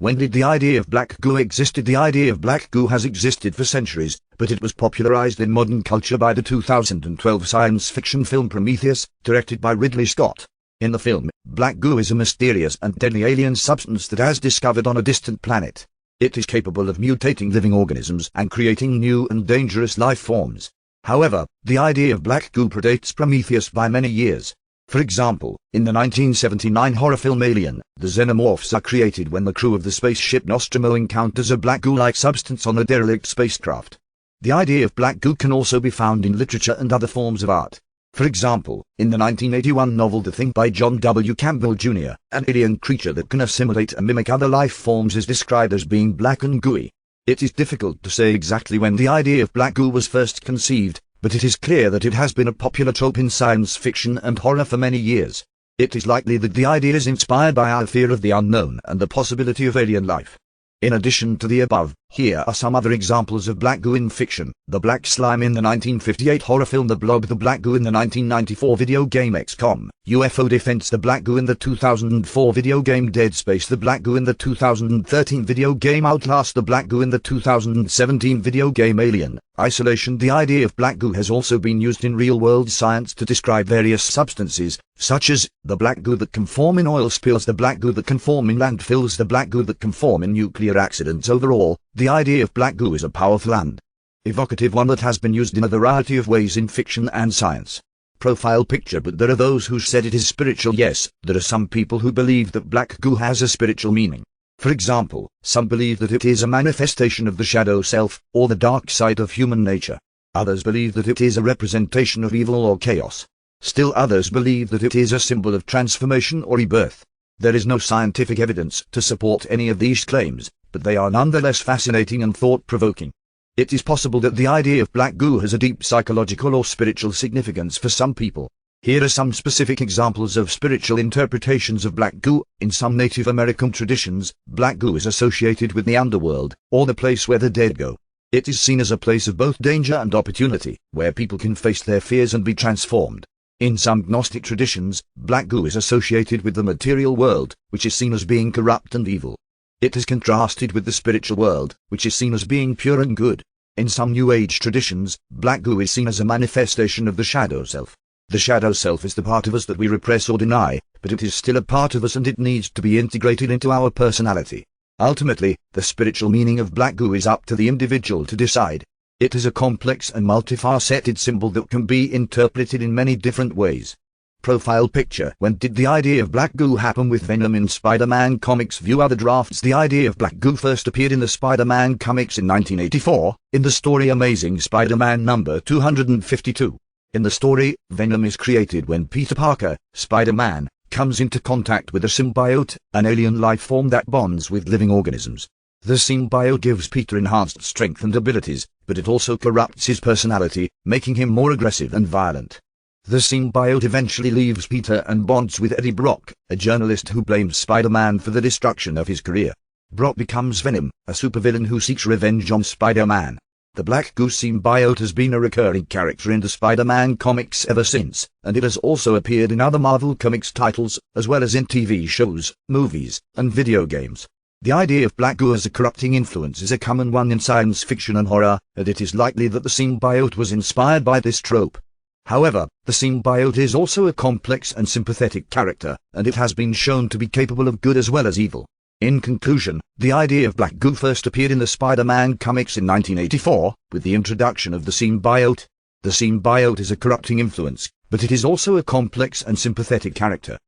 When did the idea of black goo existed? The idea of black goo has existed for centuries, but it was popularized in modern culture by the 2012 science fiction film Prometheus, directed by Ridley Scott. In the film, black goo is a mysterious and deadly alien substance that has discovered on a distant planet. It is capable of mutating living organisms and creating new and dangerous life forms. However, the idea of black goo predates Prometheus by many years. For example, in the 1979 horror film Alien, the xenomorphs are created when the crew of the spaceship Nostromo encounters a black goo-like substance on a derelict spacecraft. The idea of black goo can also be found in literature and other forms of art. For example, in the 1981 novel The Thing by John W. Campbell Jr., an alien creature that can assimilate and mimic other life forms is described as being black and gooey. It is difficult to say exactly when the idea of black goo was first conceived, but it is clear that it has been a popular trope in science fiction and horror for many years. It is likely that the idea is inspired by our fear of the unknown and the possibility of alien life. In addition to the above, here are some other examples of black goo in fiction: the black slime in the 1958 horror film The Blob, the black goo in the 1994 video game XCOM, UFO Defense, the black goo in the 2004 video game Dead Space, the black goo in the 2013 video game Outlast, the black goo in the 2017 video game Alien Isolation. The idea of black goo has also been used in real-world science to describe various substances, such as the black goo that can form in oil spills, the black goo that can form in landfills, the black goo that can form in nuclear accidents. Overall, the idea of black goo is a powerful and evocative one that has been used in a variety of ways in fiction and science. Profile picture. But there are those who said it is spiritual. Yes, there are some people who believe that black goo has a spiritual meaning. For example, some believe that it is a manifestation of the shadow self, or the dark side of human nature. Others believe that it is a representation of evil or chaos. Still others believe that it is a symbol of transformation or rebirth. There is no scientific evidence to support any of these claims, but they are nonetheless fascinating and thought-provoking. It is possible that the idea of black goo has a deep psychological or spiritual significance for some people. Here are some specific examples of spiritual interpretations of black goo. In some Native American traditions, black goo is associated with the underworld, or the place where the dead go. It is seen as a place of both danger and opportunity, where people can face their fears and be transformed. In some Gnostic traditions, black goo is associated with the material world, which is seen as being corrupt and evil. It is contrasted with the spiritual world, which is seen as being pure and good. In some New Age traditions, black goo is seen as a manifestation of the shadow self. The shadow self is the part of us that we repress or deny, but it is still a part of us and it needs to be integrated into our personality. Ultimately, the spiritual meaning of black goo is up to the individual to decide. It is a complex and multifaceted symbol that can be interpreted in many different ways. Profile picture. When did the idea of black goo happen with Venom in Spider-Man comics? View other drafts. The idea of black goo first appeared in the Spider-Man comics in 1984, in the story Amazing Spider-Man number 252. In the story, Venom is created when Peter Parker, Spider-Man, comes into contact with a symbiote, an alien life form that bonds with living organisms. The symbiote gives Peter enhanced strength and abilities, but it also corrupts his personality, making him more aggressive and violent. The symbiote eventually leaves Peter and bonds with Eddie Brock, a journalist who blames Spider-Man for the destruction of his career. Brock becomes Venom, a supervillain who seeks revenge on Spider-Man. The black goo symbiote has been a recurring character in the Spider-Man comics ever since, and it has also appeared in other Marvel Comics titles, as well as in TV shows, movies, and video games. The idea of black goo as a corrupting influence is a common one in science fiction and horror, and it is likely that the symbiote was inspired by this trope. However, the symbiote is also a complex and sympathetic character, and it has been shown to be capable of good as well as evil. In conclusion, the idea of black goo first appeared in the Spider-Man comics in 1984, with the introduction of the symbiote. The symbiote is a corrupting influence, but it is also a complex and sympathetic character.